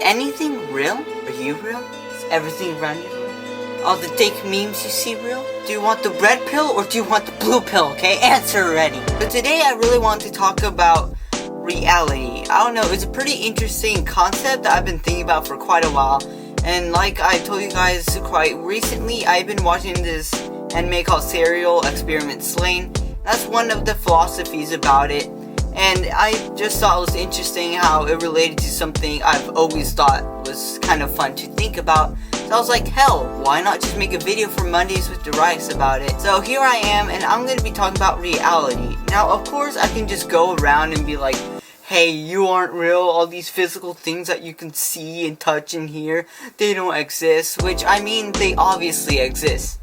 anything real? Are you real? Is everything around you real? All the fake memes you see real? Do you want the red pill or do you want the blue pill? Okay, answer already. But today I really want to talk about reality. I don't know, it's a pretty interesting concept that I've been thinking about for quite a while. And like I told you guys quite recently, I've been watching this anime called Serial Experiment Slain. That's one of the philosophies about it. And I just thought it was interesting how it related to something I've always thought was kind of fun to think about. So I was like, hell, why not just make a video for Mondays with Darius about it? So here I am, and I'm going to be talking about reality. Now, of course, I can just go around and be like, hey, you aren't real, all these physical things that you can see and touch and hear, they don't exist. Which, I mean, they obviously exist.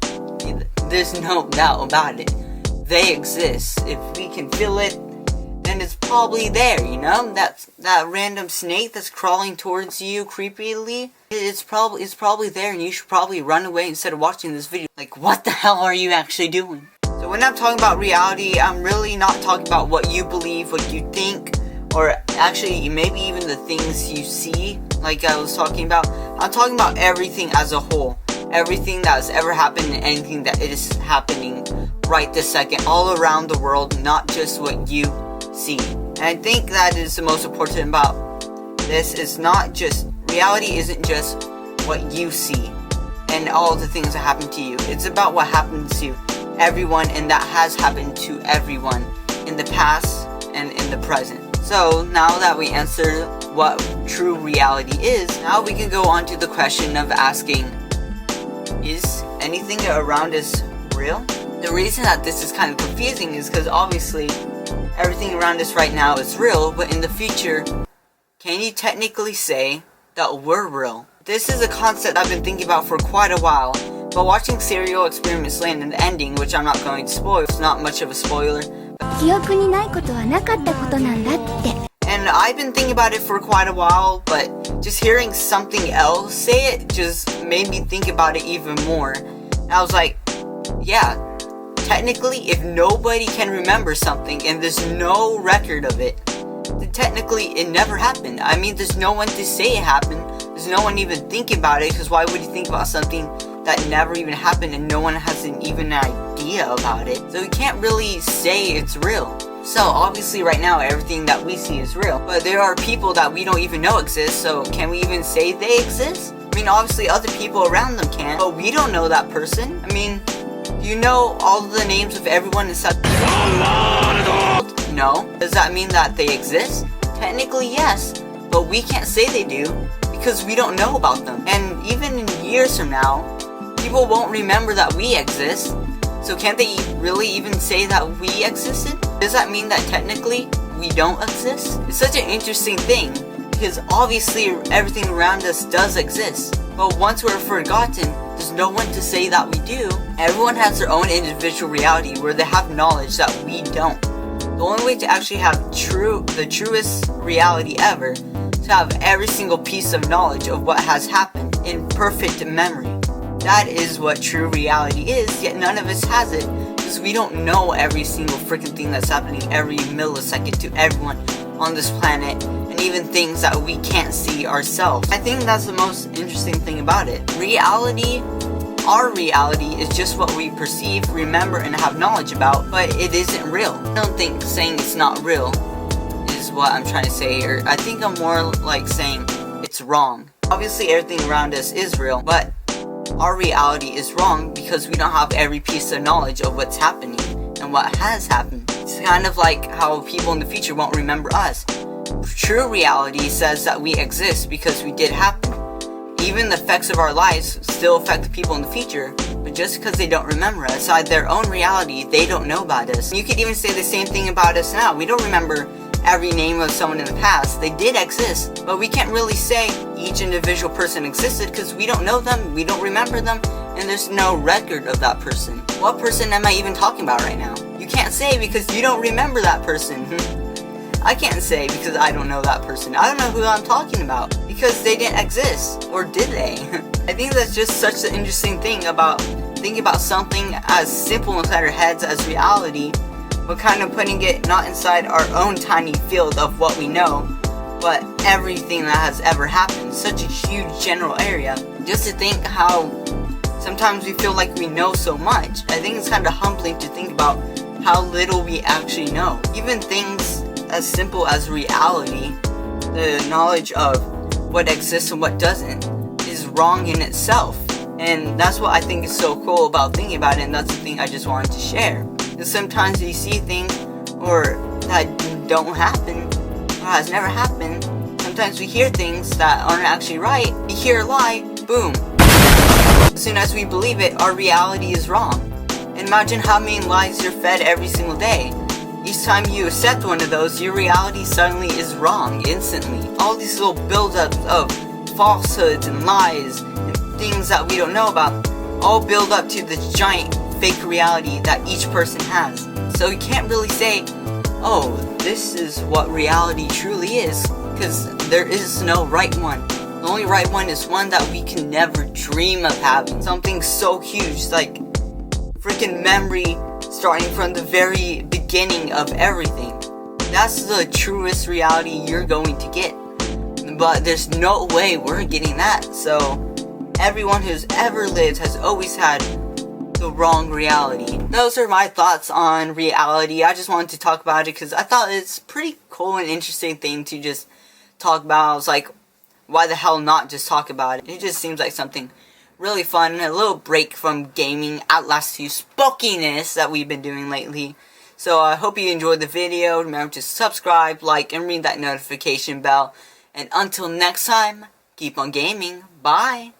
There's no doubt about it. They exist. If we can feel it, then it's probably there, you know? That random snake that's crawling towards you creepily, it's probably there, and you should probably run away instead of watching this video. Like, what the hell are you actually doing? So when I'm talking about reality, I'm really not talking about what you believe, what you think, or actually maybe even the things you see, like I was talking about. I'm talking about everything as a whole. Everything that has ever happened and anything that is happening right this second, all around the world, not just what you see. And I think that is the most important about this. Is not just, reality isn't just what you see and all the things that happen to you. It's about what happens to everyone, and that has happened to everyone in the past and in the present. So now that we answered what true reality is, now we can go on to the question of asking, is anything around us real? The reason that this is kind of confusing is because obviously everything around us right now is real, but in the future, can you technically say that we're real? This is a concept I've been thinking about for quite a while, but watching Serial Experiment Slain and the ending, which I'm not going to spoil, it's not much of a spoiler. And I've been thinking about it for quite a while, but just hearing something else say it just made me think about it even more. And I was like, yeah, technically if nobody can remember something and there's no record of it, then technically it never happened. I mean, there's no one to say it happened. There's no one even thinking about it, because why would you think about something that never even happened and no one has even an idea about it? So you can't really say it's real. So obviously right now everything that we see is real, but there are people that we don't even know exist, so can we even say they exist? I mean, obviously other people around them can, but we don't know that person. I mean, do you know all the names of everyone inside the world? No. Does that mean that they exist? Technically yes, but we can't say they do because we don't know about them. And even in years from now, people won't remember that we exist. So can't they really even say that we existed? Does that mean that technically we don't exist? It's such an interesting thing, because obviously everything around us does exist. But once we're forgotten, there's no one to say that we do. Everyone has their own individual reality where they have knowledge that we don't. The only way to actually have the truest reality ever, to have every single piece of knowledge of what has happened in perfect memory. That is what true reality is, yet none of us has it, because we don't know every single freaking thing that's happening every millisecond to everyone on this planet, and even things that we can't see ourselves. I think that's the most interesting thing about it. Reality, our reality, is just what we perceive, remember, and have knowledge about, but it isn't real. I don't think saying it's not real is what I'm trying to say here. I think I'm more like saying it's wrong. Obviously everything around us is real, but our reality is wrong because we don't have every piece of knowledge of what's happening and what has happened. It's kind of like how people in the future won't remember us. True reality says that we exist because we did happen. Even the effects of our lives still affect the people in the future, but just because they don't remember us, inside their own reality, they don't know about us. You could even say the same thing about us now. We don't remember every name of someone in the past. They did exist, but we can't really say each individual person existed because we don't know them, we don't remember them, and there's no record of that person. What person am I even talking about right now? You can't say because you don't remember that person. I can't say because I don't know that person. I don't know who I'm talking about because they didn't exist, or did they? I think that's just such an interesting thing about thinking about something as simple inside our heads as reality, but kind of putting it not inside our own tiny field of what we know, but everything that has ever happened. Such a huge general area. Just to think how sometimes we feel like we know so much. I think it's kind of humbling to think about how little we actually know. Even things as simple as reality, the knowledge of what exists and what doesn't, is wrong in itself. And that's what I think is so cool about thinking about it, and that's the thing I just wanted to share. Because sometimes we see things that don't happen, or has never happened. Sometimes we hear things that aren't actually right. We hear a lie, boom. As soon as we believe it, our reality is wrong. And imagine how many lies you're fed every single day. Each time you accept one of those, your reality suddenly is wrong instantly. All these little build-ups of falsehoods and lies and things that we don't know about all build up to this giant fake reality that each person has. So you can't really say, oh, this is what reality truly is, because there is no right one. The only right one is one that we can never dream of having. Something so huge, like freaking memory starting from the very beginning of everything. That's the truest reality you're going to get. But there's no way we're getting that. So everyone who's ever lived has always had the wrong reality. Those are my thoughts on reality. I just wanted to talk about it because I thought it's a pretty cool and interesting thing to just talk about. I was like, why the hell not just talk about it? It just seems like something really fun, a little break from gaming, Outlast 2 spookiness that we've been doing lately. So I hope you enjoyed the video. Remember to subscribe, like, and ring that notification bell. And until next time, keep on gaming. Bye!